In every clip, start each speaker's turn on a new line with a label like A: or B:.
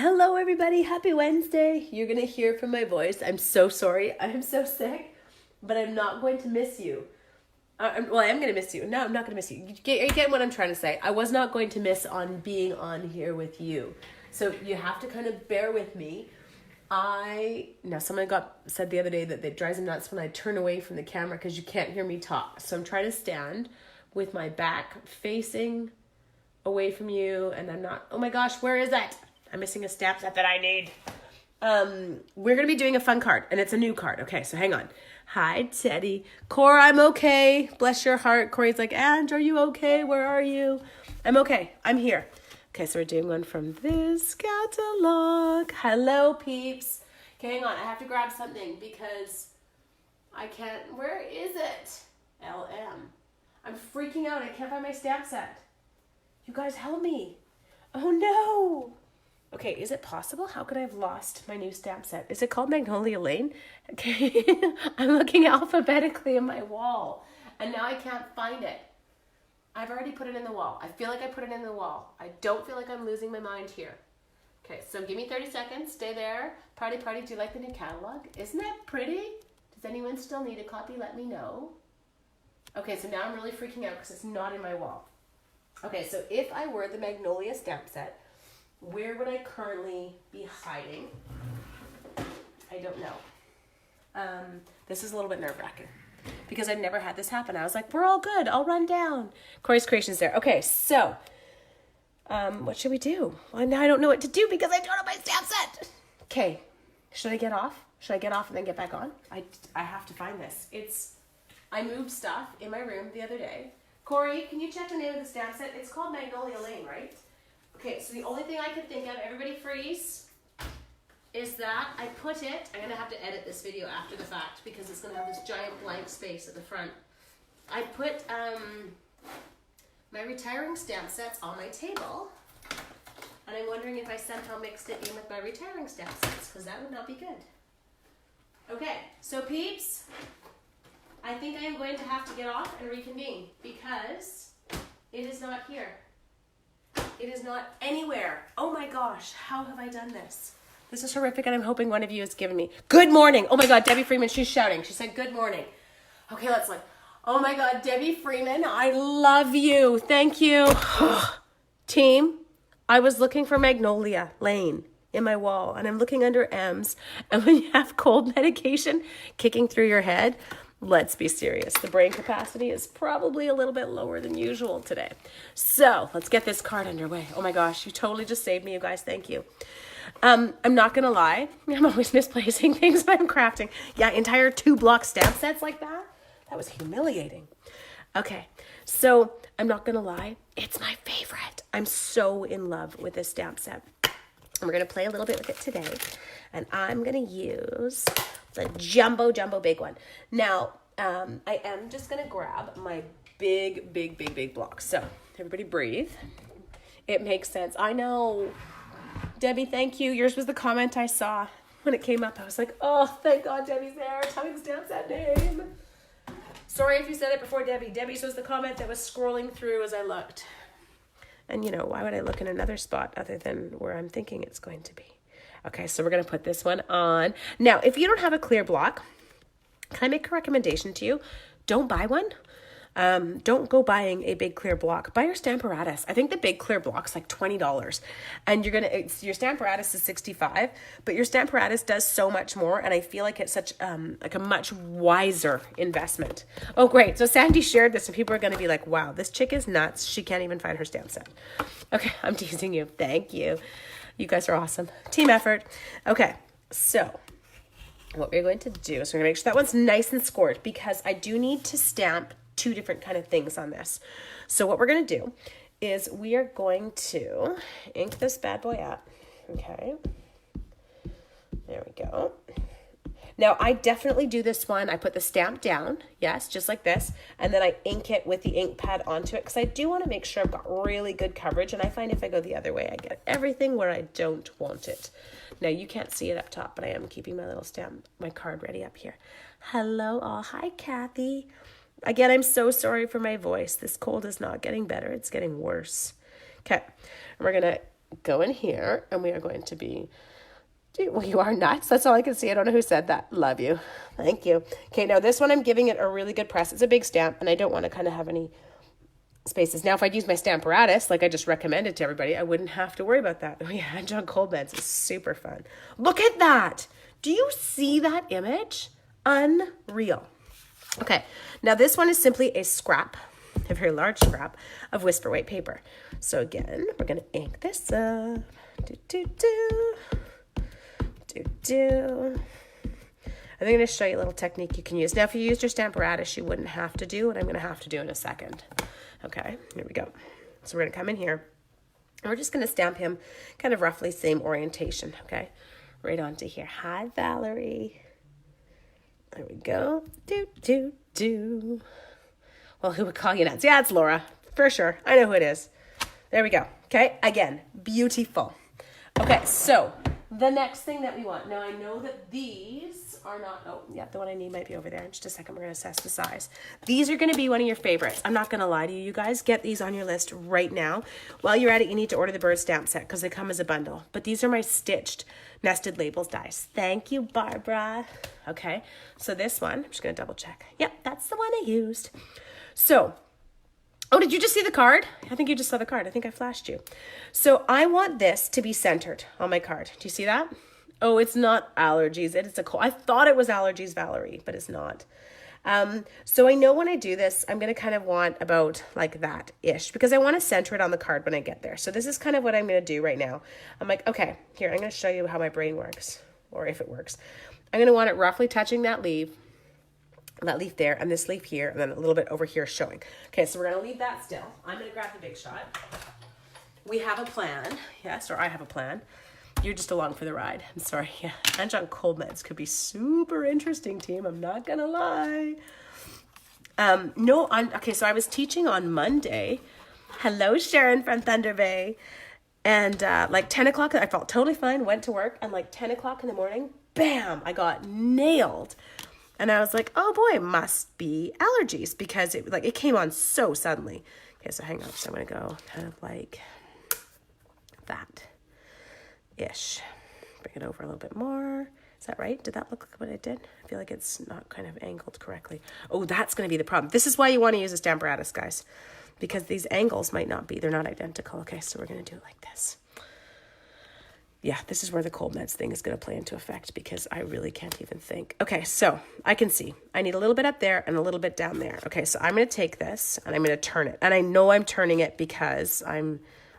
A: Hello, everybody. Happy Wednesday. You're going to hear from my voice. I'm so sorry. I'm so sick, but I'm not going to miss you. I am going to miss you. No, I'm not going to miss you. You get what I'm trying to say. I was not going to miss on being on here with you. So you have to kind of bear with me. Someone said the other day that it drives them nuts when I turn away from the camera because you can't hear me talk. So I'm trying to stand with my back facing away from you, and I'm not, oh my gosh, where is it? I'm missing a stamp set that I need. We're going to be doing a fun card, and it's a new card. Okay, so hang on. Hi, Teddy. Cora, I'm okay. Bless your heart. Corey's like, Ange, are you okay? Where are you? I'm okay. I'm here. Okay, so we're doing one from this catalog. Hello, peeps. Okay, hang on. I have to grab something because I can't. Where is it? LM. I'm freaking out. I can't find my stamp set. You guys help me. Oh, no. Okay, is it possible? How could I have lost my new stamp set? Is it called Magnolia Lane? Okay, I'm looking alphabetically in my wall, and now I can't find it. I've already put it in the wall. I feel like I put it in the wall. I don't feel like I'm losing my mind here. Okay, so give me 30 seconds. Stay there. Party, party. Do you like the new catalog? Isn't that pretty? Does anyone still need a copy? Let me know. Okay, so now I'm really freaking out because it's not in my wall. Okay, so if I were the Magnolia stamp set, where would I currently be hiding? I don't know. This is a little bit nerve-wracking because I've never had this happen. I was like, we're all good. I'll run down. Corey's Creations there. Okay, so what should we do? Well, now I don't know what to do because I don't have my stamp set. Okay, should I get off? Should I get off and then get back on? I have to find this. I moved stuff in my room the other day. Corey, can you check the name of the stamp set? It's called Magnolia Lane, right? Okay, so the only thing I could think of, everybody freeze, is that I put it, I'm going to have to edit this video after the fact because it's going to have this giant blank space at the front. I put my retiring stamp sets on my table, and I'm wondering if I somehow mixed it in with my retiring stamp sets, because that would not be good. Okay, so peeps, I think I am going to have to get off and reconvene because it is not here. It is not anywhere. Oh my gosh, how have I done this? This is horrific, and I'm hoping one of you has given me good morning. Oh my God, Debbie Freeman, she's shouting. She said good morning. Okay, let's look. Oh my God, Debbie Freeman, I love you. Thank you. Team, I was looking for Magnolia Lane in my wall, and I'm looking under M's, and when you have cold medication kicking through your head, let's be serious. The brain capacity is probably a little bit lower than usual today. So let's get this card underway. Oh my gosh, you totally just saved me, you guys. Thank you. I'm not going to lie. I'm always misplacing things when I'm crafting. Yeah, entire 2-block stamp sets like that. That was humiliating. Okay, so I'm not going to lie. It's my favorite. I'm so in love with this stamp set. And we're going to play a little bit with it today. And I'm going to use the jumbo big one. Now, I am just going to grab my big block. So, everybody breathe. It makes sense. I know. Debbie, thank you. Yours was the comment I saw when it came up. I was like, oh, thank God Debbie's there. Tell me the stamp set name. Sorry if you said it before Debbie. Debbie's was the comment that was scrolling through as I looked. And, why would I look in another spot other than where I'm thinking it's going to be? Okay, so we're going to put this one on. Now, if you don't have a clear block, can I make a recommendation to you? Don't buy one. Don't go buying a big clear block. Buy your Stamparatus. I think the big clear block's like $20. And your Stamparatus is $65, but your Stamparatus does so much more, and I feel like it's such like a much wiser investment. Oh, great. So Sandy shared this, and people are going to be like, wow, this chick is nuts. She can't even find her stamp set. Okay, I'm teasing you. Thank you. You guys are awesome. Team effort. Okay, so what we're going to do is we're going to make sure that one's nice and scored because I do need to stamp 2 different kind of things on this. So what we're going to do is we are going to ink this bad boy up. Okay. There we go. Now, I definitely do this one. I put the stamp down, yes, just like this, and then I ink it with the ink pad onto it because I do want to make sure I've got really good coverage, and I find if I go the other way, I get everything where I don't want it. Now, you can't see it up top, but I am keeping my little stamp, my card ready up here. Hello, all. Hi, Kathy. Again, I'm so sorry for my voice. This cold is not getting better. It's getting worse. Okay, and we're going to go in here, and we are going to be, well, you are nuts. That's all I can see. I don't know who said that. Love you. Thank you. Okay, now this one, I'm giving it a really good press. It's a big stamp, and I don't want to kind of have any spaces. Now, if I'd use my Stamparatus, like I just recommended to everybody, I wouldn't have to worry about that. Oh yeah, John Coldmeds is super fun. Look at that. Do you see that image? Unreal. Okay, now this one is simply a scrap, a very large scrap of Whisper White paper. So again, we're going to ink this up. I'm going to show you a little technique you can use. Now, if you used your Stamparatus, you wouldn't have to do what I'm going to have to do in a second. Okay, here we go. So we're going to come in here, and we're just going to stamp him kind of roughly same orientation, okay? Right onto here. Hi, Valerie. There we go. Well, who would call you nuts? Yeah, it's Laura, for sure. I know who it is. There we go. Okay, again, beautiful. Okay, so the next thing that we want. Now, I know that these are not, oh, yeah, the one I need might be over there. In just a second, we're going to assess the size. These are going to be one of your favorites. I'm not going to lie to you, you guys. Get these on your list right now. While you're at it, you need to order the bird stamp set because they come as a bundle. But these are my stitched nested labels dies. Thank you, Barbara. Okay, so this one, I'm just going to double check. Yep, that's the one I used. So, oh, did you just see the card? I think you just saw the card. I think I flashed you. So I want this to be centered on my card. Do you see that? Oh, it's not allergies. It's a cold. I thought it was allergies, Valerie, but it's not. So I know when I do this, I'm going to kind of want about like that-ish because I want to center it on the card when I get there. So this is kind of what I'm going to do right now. I'm like, okay, here, I'm going to show you how my brain works, or if it works. I'm going to want it roughly touching that leaf there, and this leaf here, and then a little bit over here showing. Okay, so we're going to leave that still. I'm going to grab the Big Shot. We have a plan. Yes, or I have a plan. You're just along for the ride. I'm sorry. Yeah, and John Coldmeds could be super interesting, team. I'm not going to lie. Okay, so I was teaching on Monday. Hello, Sharon from Thunder Bay. And like 10 o'clock, I felt totally fine, went to work, and like 10 o'clock in the morning, bam, I got nailed. And I was like, oh boy, must be allergies because it came on so suddenly. Okay, so hang on. So I'm going to go kind of like that-ish. Bring it over a little bit more. Is that right? Did that look like what I did? I feel like it's not kind of angled correctly. Oh, that's going to be the problem. This is why you want to use a Stamparatus, guys, because these angles might not be. They're not identical. Okay, so we're going to do it like this. Yeah, this is where the Coldmeds thing is going to play into effect because I really can't even think. Okay, so I can see. I need a little bit up there and a little bit down there. Okay, so I'm going to take this and I'm going to turn it. And I know I'm turning it because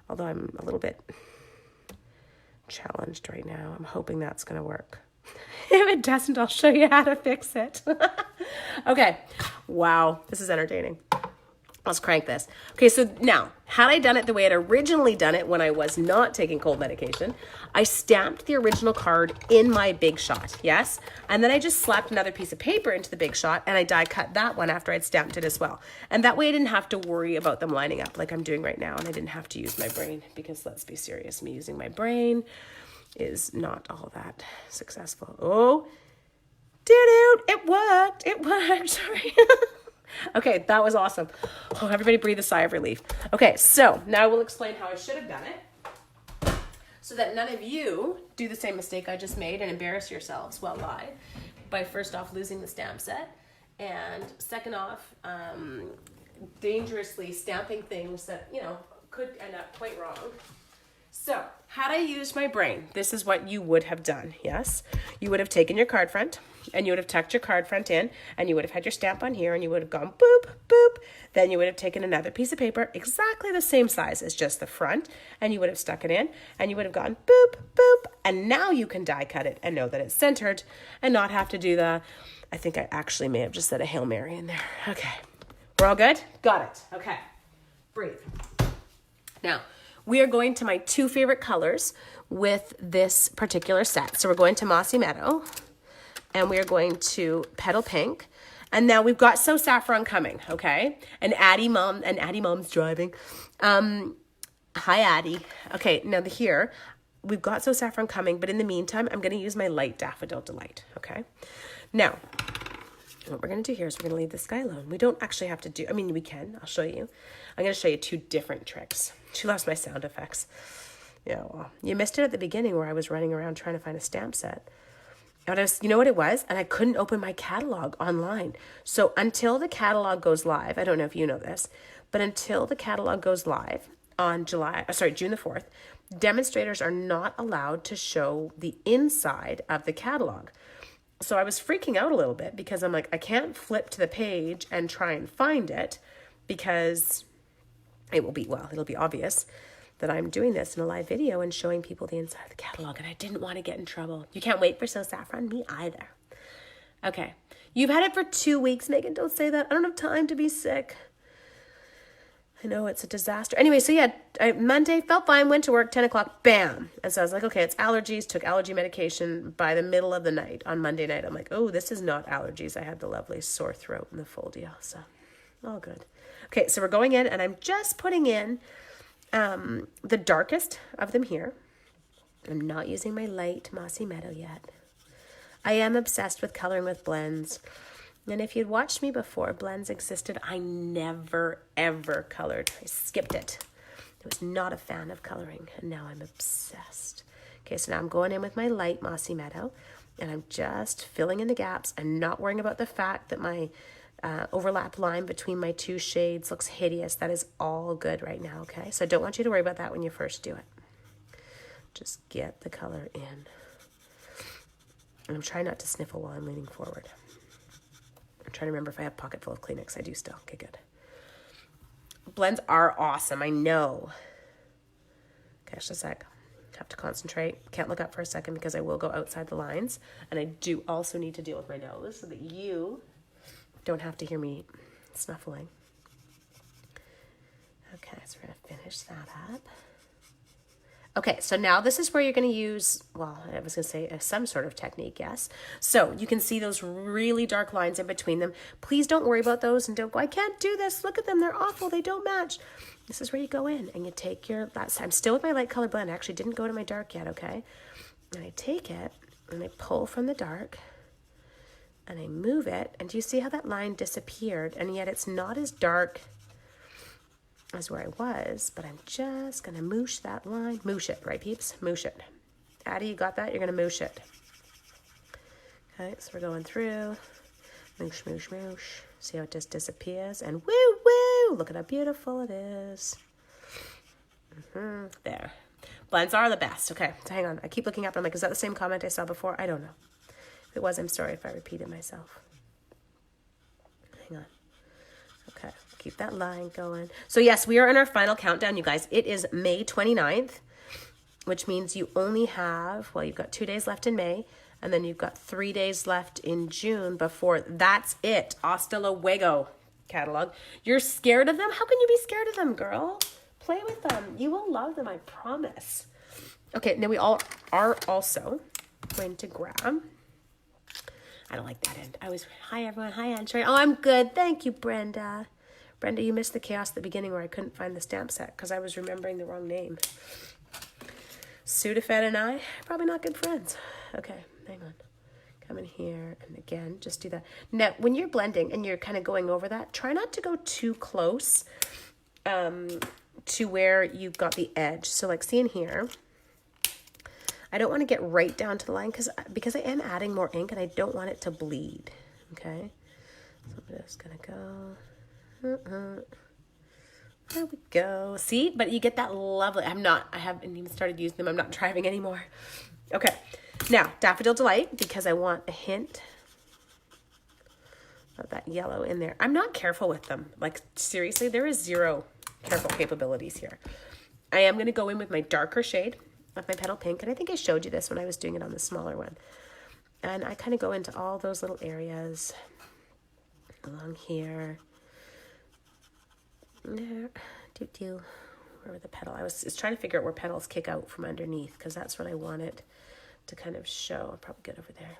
A: although I'm a little bit challenged right now, I'm hoping that's going to work. If it doesn't, I'll show you how to fix it. Okay, wow, this is entertaining. Let's crank this. Okay, so now, had I done it the way I'd originally done it when I was not taking cold medication, I stamped the original card in my Big Shot, yes? And then I just slapped another piece of paper into the Big Shot and I die cut that one after I'd stamped it as well. And that way I didn't have to worry about them lining up like I'm doing right now, and I didn't have to use my brain because let's be serious, me using my brain is not all that successful. Oh, it worked, sorry. Okay, that was awesome. Oh, everybody breathe a sigh of relief. Okay, so now we'll explain how I should have done it so that none of you do the same mistake I just made and embarrass yourselves while live by first off losing the stamp set and second off dangerously stamping things that, could end up quite wrong. So, had I used my brain, this is what you would have done, yes? You would have taken your card front, and you would have tucked your card front in, and you would have had your stamp on here, and you would have gone boop, boop. Then you would have taken another piece of paper, exactly the same size as just the front, and you would have stuck it in, and you would have gone boop, boop, and now you can die cut it and know that it's centered and not have to do I think I actually may have just said a Hail Mary in there. Okay, we're all good? Got it. Okay, breathe. Now, we are going to my two favorite colors with this particular set. So we're going to Mossy Meadow and we are going to Petal Pink. And now we've got So Saffron coming, okay? And Addie Mom's driving. Hi, Addie. Okay, now here, we've got So Saffron coming, but in the meantime, I'm gonna use my light Daffodil Delight, okay? Now, what we're going to do here is we're going to leave this guy alone. We don't actually have to we can. I'll show you. I'm going to show you two different tricks. She loves my sound effects. Yeah, well, you missed it at the beginning where I was running around trying to find a stamp set. And you know what it was? And I couldn't open my catalog online. So until the catalog goes live, I don't know if you know this, but until the catalog goes live on June the 4th, demonstrators are not allowed to show the inside of the catalog. So I was freaking out a little bit because I'm like, I can't flip to the page and try and find it because it'll be obvious that I'm doing this in a live video and showing people the inside of the catalog, and I didn't want to get in trouble. You can't wait for So Saffron? Me either. Okay. You've had it for 2 weeks, Megan. Don't say that. I don't have time to be sick. I know it's a disaster. Anyway, so yeah, Monday, felt fine, went to work, 10 o'clock, bam. And so I was like, okay, it's allergies, took allergy medication by the middle of the night on Monday night. I'm like, oh, this is not allergies. I had the lovely sore throat and the full deal, so all good. Okay, so we're going in, and I'm just putting in the darkest of them here. I'm not using my light Mossy Meadow yet. I am obsessed with coloring with blends. And if you'd watched me before blends existed, I never, ever colored. I skipped it. I was not a fan of coloring, and now I'm obsessed. Okay, so now I'm going in with my light Mossy Meadow, and I'm just filling in the gaps. I'm not worrying about the fact that my overlap line between my two shades looks hideous. That is all good right now, okay? So I don't want you to worry about that when you first do it. Just get the color in. And I'm trying not to sniffle while I'm leaning forward. I'm trying to remember if I have a pocket full of Kleenex. I do still. Okay, good. Blends are awesome, I know. Okay, just a sec. Have to concentrate. Can't look up for a second because I will go outside the lines. And I do also need to deal with my nose so that you don't have to hear me snuffling. Okay, so we're going to finish that up. Okay, so now this is where you're going to use, well, I was going to say some sort of technique, yes. So you can see those really dark lines in between them. Please don't worry about those and don't go, I can't do this. Look at them. They're awful. They don't match. This is where you go in and you take your, I'm still with my light color blend. I actually didn't go to my dark yet, okay? And I take it and I pull from the dark and I move it. And do you see how that line disappeared? And yet it's not as dark as where I was, but I'm just going to moosh that line. Moosh it, right, peeps? Moosh it. Addie, you got that? You're going to moosh it. Okay, so we're going through. Moosh, moosh, moosh. See how it just disappears? And woo, woo! Look at how beautiful it is. There. Blends are the best. Okay, so hang on. I keep looking up. I'm like, is that the same comment I saw before? I don't know. If it was, I'm sorry if I repeated myself. Hang on. Okay, keep that line going. So yes, we are in our final countdown, you guys. It is May 29th, which means you only have, well, you've got 2 days left in May, and then you've got 3 days left in June before that's it. Hasta luego catalog. You're scared of them? How can you be scared of them, girl? Play with them. You will love them, I promise. Okay, now we all are also going to grab, I don't like that end. Hi everyone, hi Anne-Sherry. Oh, I'm good, thank you, Brenda. Brenda, you missed the chaos at the beginning where I couldn't find the stamp set because I was remembering the wrong name. Sudafed and I, probably not good friends. Okay, hang on. Come in here, and again, just do that. Now, when you're blending and you're kind of going over that, try not to go too close to where you've got the edge. So like see in here, I don't want to get right down to the line because I am adding more ink and I don't want it to bleed, okay? So I'm just going to go. There we go. See? But you get that lovely, I haven't even started using them. I'm not driving anymore. Okay. Now, Daffodil Delight, because I want a hint of that yellow in there. I'm not careful with them. Like, seriously, there is zero careful capabilities here. I am going to go in with my darker shade of my Petal Pink, and I think I showed you this when I was doing it on the smaller one. And I kind of go into all those little areas along here. There, where the petal? I was trying to figure out where petals kick out from underneath because that's what I wanted to kind of show. I'll probably get over there.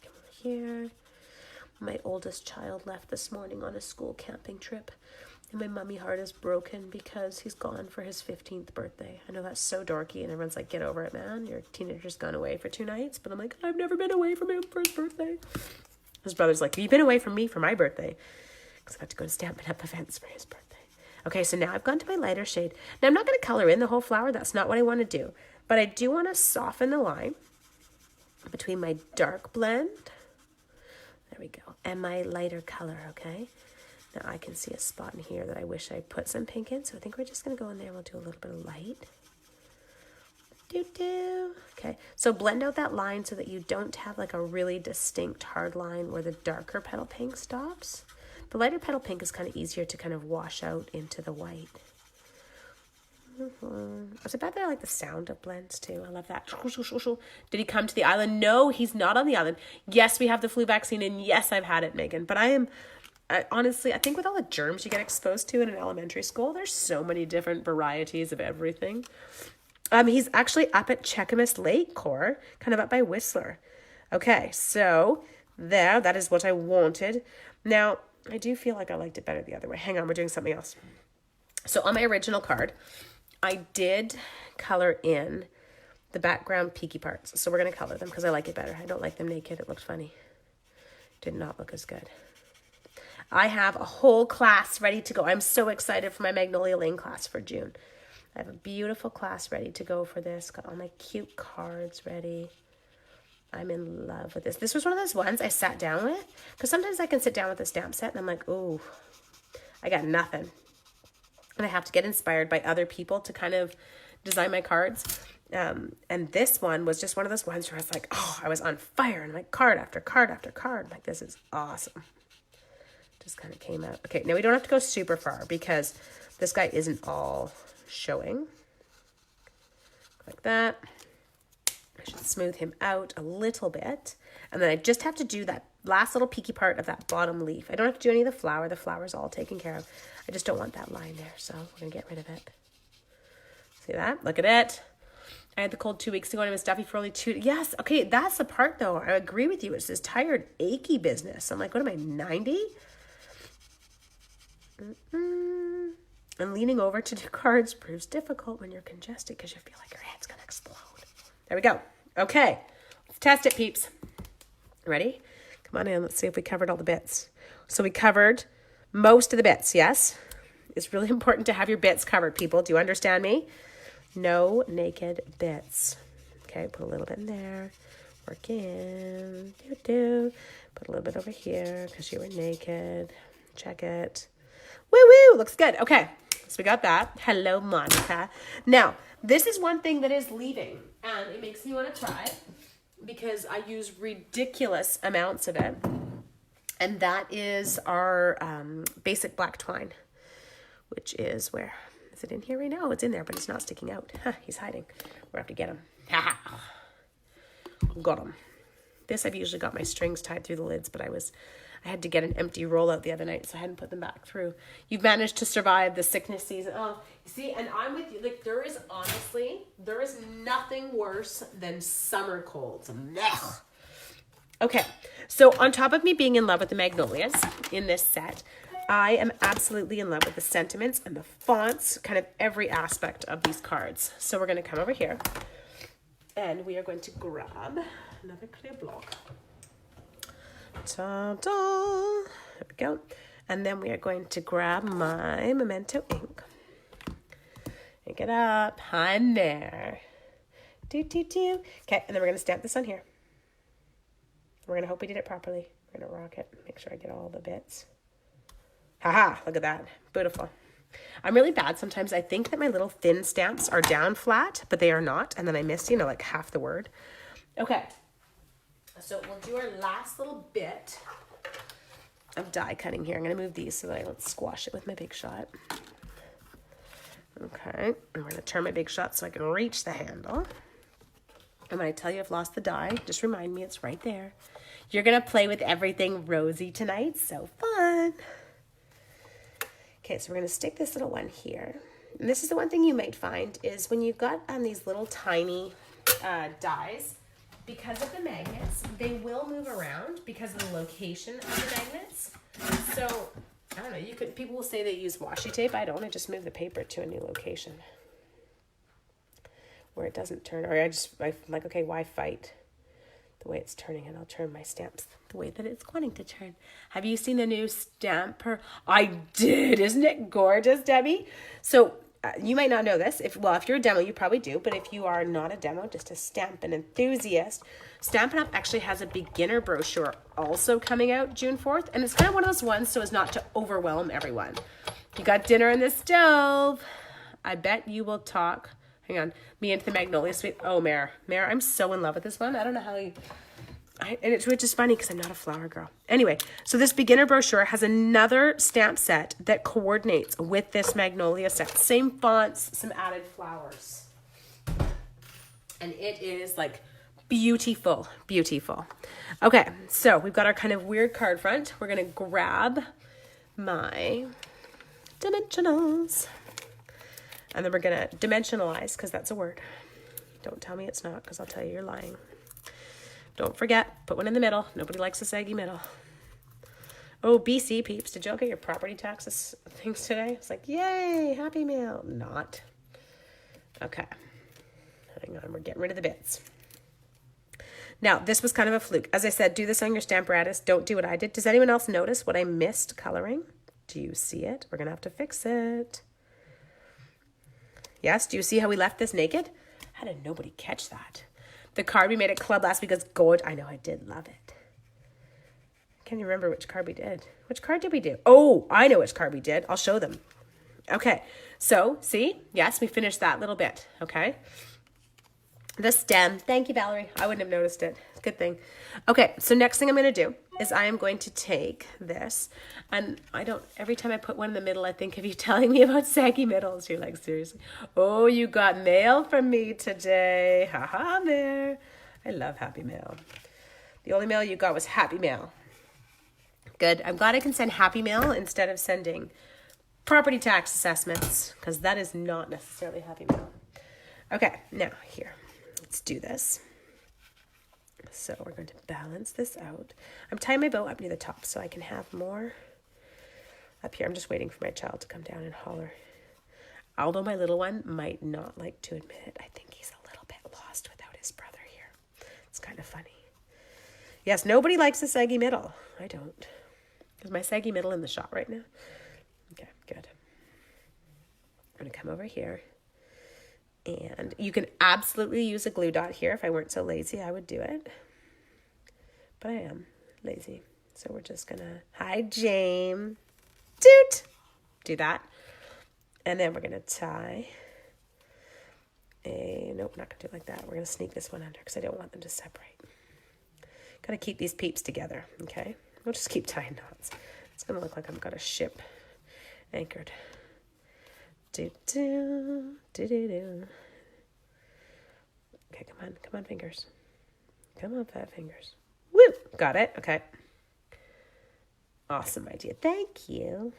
A: Come over here. My oldest child left this morning on a school camping trip. And my mummy heart is broken because he's gone for his 15th birthday. I know that's so dorky, and everyone's like, get over it, man. Your teenager's gone away for 2 nights. But I'm like, I've never been away from him for his birthday. His brother's like, you've been away from me for my birthday. Because I got to go to Stampin' Up! Events for his birthday. Okay, so now I've gone to my lighter shade. Now I'm not going to color in the whole flower. That's not what I want to do. But I do want to soften the line between my dark blend, there we go, and my lighter color, okay? Now I can see a spot in here that I wish I put some pink in, so I think we're just going to go in there and we'll do a little bit of light. Okay, so blend out that line so that you don't have like a really distinct hard line where the darker petal pink stops. The lighter petal pink is kind of easier to kind of wash out into the white. It's about that I like the sound of blends too. I love that. Did he come to the island? No, he's not on the island. Yes, we have the flu vaccine, and yes, I've had it, Megan. But honestly, I think with all the germs you get exposed to in an elementary school, there's so many different varieties of everything. He's actually up at Cheakamus Lake, Core, kind of up by Whistler. Okay, so that is what I wanted. Now, I do feel like I liked it better the other way. Hang on, we're doing something else. So on my original card, I did color in the background peaky parts. So we're going to color them because I like it better. I don't like them naked. It looked funny. Did not look as good. I have a whole class ready to go. I'm so excited for my Magnolia Lane class for June. I have a beautiful class ready to go for this. Got all my cute cards ready. I'm in love with this. This was one of those ones I sat down with. Because sometimes I can sit down with a stamp set and I'm like, oh, I got nothing. And I have to get inspired by other people to kind of design my cards. And this one was just one of those ones where I was like, oh, I was on fire. And I'm like, card after card after card. I'm like, this is awesome. Just kind of came out. Okay, now we don't have to go super far because this guy isn't all showing. Like that. I should smooth him out a little bit. And then I just have to do that last little peaky part of that bottom leaf. I don't have to do any of the flower. The flower's all taken care of. I just don't want that line there, so we're going to get rid of it. See that? Look at it. I had the cold 2 weeks ago and it was stuffy for only 2. Yes, okay, that's the part though. I agree with you. It's this tired, achy business. I'm like, what am I, 90? And leaning over to do cards proves difficult when you're congested because you feel like your head's going to explode. There we go. Okay, let's test it, peeps. Ready? Come on in. Let's see if we covered all the bits. So we covered most of the bits, yes? It's really important to have your bits covered, people. Do you understand me? No naked bits. Okay, put a little bit in there. Work in. Put a little bit over here because you were naked. Check it. Woo-woo! Looks good. Okay, so we got that. Hello, Monica. Now, this is one thing that is leaving, and it makes me want to try it because I use ridiculous amounts of it. And that is our basic black twine, which is where? Is it in here right now? It's in there, but it's not sticking out. Huh, he's hiding. We'll have to get him. Ha! Got him. This, I've usually got my strings tied through the lids, but I had to get an empty rollout the other night, so I hadn't put them back through. You've managed to survive the sickness season. Oh, you see, and I'm with you. Like, there is nothing worse than summer colds. Ugh. Okay, so on top of me being in love with the Magnolias in this set, I am absolutely in love with the sentiments and the fonts, kind of every aspect of these cards. So we're going to come over here, and we are going to grab another clear block. Ta-da! There we go. And then we are going to grab my Memento ink. Ink it up. I'm there. Do. Okay, and then we're going to stamp this on here. We're going to hope we did it properly. We're going to rock it. Make sure I get all the bits. Haha, look at that. Beautiful. I'm really bad sometimes. I think that my little thin stamps are down flat, but they are not. And then I miss, like half the word. Okay. So we'll do our last little bit of die cutting here. I'm going to move these so that I don't squash it with my Big Shot. Okay. And we're going to turn my Big Shot so I can reach the handle. And when I tell you I've lost the die, just remind me it's right there. You're going to play with everything rosy tonight. So fun. Okay, so we're going to stick this little one here. And this is the one thing you might find is when you've got these little tiny dies, because of the magnets, they will move around because of the location of the magnets. So, I don't know, people will say they use washi tape. I don't. I just move the paper to a new location where it doesn't turn, or I'm like, okay, why fight? the way it's turning, and I'll turn my stamps the way that it's wanting to turn. Have you seen the new stamper? I did. Isn't it gorgeous, Debbie? So you might not know this. If you're a demo, you probably do. But if you are not a demo, just a Stampin' enthusiast, Stampin' Up! Actually has a beginner brochure also coming out June 4th. And it's kind of one of those ones so as not to overwhelm everyone. You got dinner in the stove. I bet you will talk. Hang on. Me into the Magnolia Suite. Oh, Mare, I'm so in love with this one. I don't know how you... and it's which is funny because I'm not a flower girl. Anyway, so this beginner brochure has another stamp set that coordinates with this Magnolia set. Same fonts, some added flowers. And it is like beautiful, beautiful. Okay, so we've got our kind of weird card front. We're going to grab my dimensionals. And then we're going to dimensionalize, because that's a word. Don't tell me it's not, because I'll tell you you're lying. Don't forget, put one in the middle. Nobody likes a saggy middle. Oh, BC peeps, did y'all get your property taxes things today? It's like, yay, happy mail. Not. Okay. Hang on, we're getting rid of the bits. Now, this was kind of a fluke. As I said, do this on your Stamparatus. Don't do what I did. Does anyone else notice what I missed coloring? Do you see it? We're going to have to fix it. Yes, do you see how we left this naked? How did nobody catch that? The card we made at Club last week is gold. I know, I did love it. Can you remember which card we did? Which card did we do? Oh, I know which card we did. I'll show them. Okay, so see? Yes, we finished that little bit, okay? The stem. Thank you, Valerie. I wouldn't have noticed it. Good thing. Okay, so next thing I'm going to do is I am going to take this, and every time I put one in the middle, I think of you telling me about saggy middles. You're like, seriously? Oh, you got mail from me today. Haha, there. I love happy mail. The only mail you got was happy mail. Good. I'm glad I can send happy mail instead of sending property tax assessments, because that is not necessarily happy mail. Okay, now here. Let's do this. So we're going to balance this out. I'm tying my bow up near the top so I can have more up here. I'm just waiting for my child to come down and holler. Although my little one might not like to admit it, I think he's a little bit lost without his brother here. It's kind of funny. Yes, nobody likes a saggy middle. I don't. Is my saggy middle in the shot right now? Okay, good. I'm going to come over here. And you can absolutely use a glue dot here. If I weren't so lazy, I would do it. But I am lazy. So we're just going to, hi, James. Toot. Do that. And then we're going to tie nope, we're not going to do it like that. We're going to sneak this one under because I don't want them to separate. Got to keep these peeps together, okay? We'll just keep tying knots. It's going to look like I've got a ship anchored. Do, do, do, do, do. Okay, come on, fingers. Come on, fat fingers. Woo! Got it? Okay. Awesome idea. Thank you.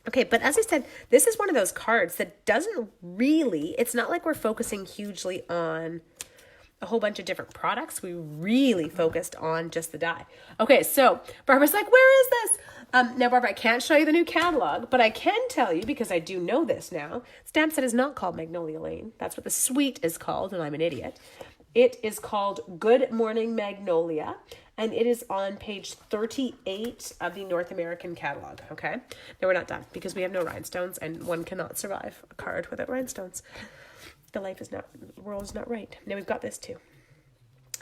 A: Okay, but as I said, this is one of those cards that doesn't really, it's not like we're focusing hugely on a whole bunch of different products. We really focused on just the die. Okay, so Barbara's like, where is this? Now, Barbara, I can't show you the new catalog, but I can tell you, because I do know this now, stamp set is not called Magnolia Lane. That's what the suite is called, and I'm an idiot. It is called Good Morning Magnolia, and it is on page 38 of the North American catalog, okay? No, we're not done, because we have no rhinestones, and one cannot survive a card without rhinestones. The world is not right. Now we've got this too.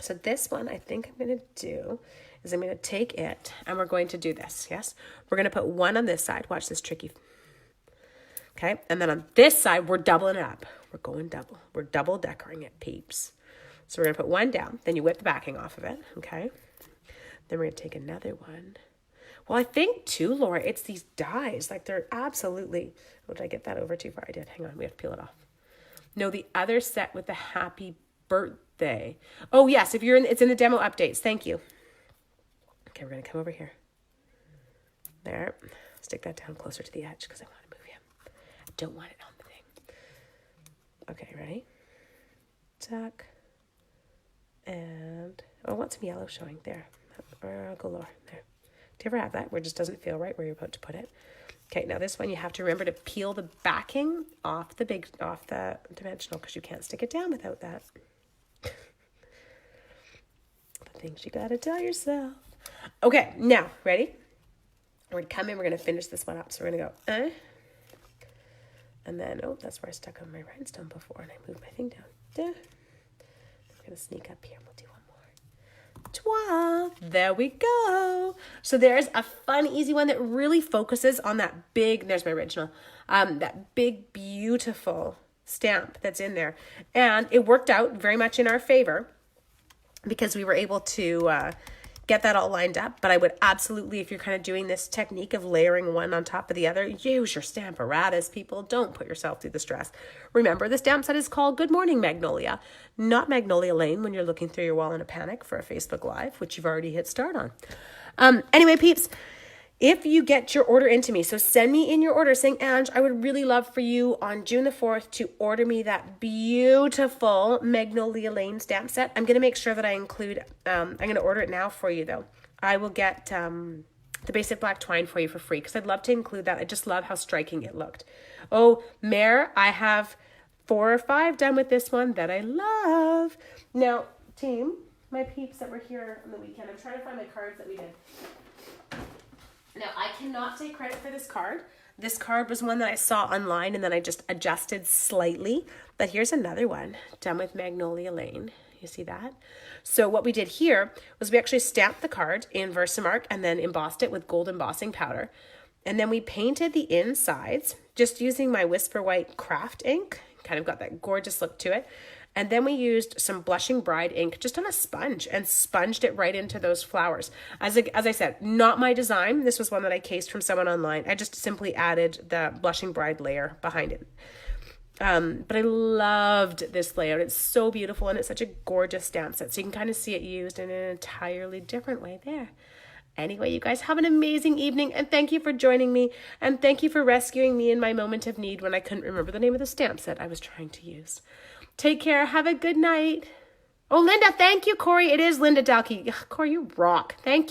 A: So this one, I think I'm going to do is I'm going to take it and we're going to do this. Yes. We're going to put one on this side. Watch this tricky. Okay. And then on this side, we're doubling it up. We're going double. We're double decorating it, peeps. So we're going to put one down. Then you whip the backing off of it. Okay. Then we're going to take another one. Well, I think too, Laura, it's these dies. Like they're absolutely, oh, did I get that over too far? I did. Hang on. We have to peel it off. No, the other set with the happy birthday. Oh, yes. If you're in, it's in the demo updates. Thank you. Okay, we're going to come over here. There. Stick that down closer to the edge because I want to move you. I don't want it on the thing. Okay, ready? Tuck. And, oh, I want some yellow showing. There. Or I'll go lower. There. Do you ever have that where it just doesn't feel right where you're about to put it? Okay, now this one you have to remember to peel the backing off the dimensional because you can't stick it down without that. Things you gotta tell yourself. Okay, now, ready? We're gonna come in, we're gonna finish this one up. So we're gonna go, and then, oh, that's where I stuck on my rhinestone before, and I moved my thing down. I'm gonna sneak up here, and we'll do one more. There we go. So there's a fun, easy one that really focuses on that big, there's my original, that big, beautiful stamp that's in there. And it worked out very much in our favor because we were able to get that all lined up. But I would absolutely, if you're kind of doing this technique of layering one on top of the other, use your Stamparatus, people. Don't put yourself through the stress. Remember, the stamp set is called Good Morning Magnolia, not Magnolia Lane when you're looking through your wall in a panic for a Facebook Live, which you've already hit start on. Anyway, peeps, if you get your order into me, so send me in your order saying, Ange, I would really love for you on June the 4th to order me that beautiful Magnolia Lane stamp set. I'm going to make sure that I include, I'm going to order it now for you though. I will get the basic black twine for you for free because I'd love to include that. I just love how striking it looked. Oh, Mare, I have 4 or 5 done with this one that I love. Now, team, my peeps that were here on the weekend, I'm trying to find my cards that we did. Now, I cannot take credit for this card. This card was one that I saw online and then I just adjusted slightly. But here's another one done with Magnolia Lane. You see that? So what we did here was we actually stamped the card in Versamark and then embossed it with gold embossing powder. And then we painted the insides just using my Whisper White craft ink. Kind of got that gorgeous look to it. And then we used some Blushing Bride ink just on a sponge and sponged it right into those flowers. As I said, not my design. This was one that I cased from someone online. I just simply added the Blushing Bride layer behind it. But I loved this layout. It's so beautiful and it's such a gorgeous stamp set. So you can kind of see it used in an entirely different way there. Anyway, you guys have an amazing evening and thank you for joining me and thank you for rescuing me in my moment of need when I couldn't remember the name of the stamp set I was trying to use. Take care. Have a good night. Oh, Linda, thank you, Corey. It is Linda Dalkey. Corey, you rock. Thank you.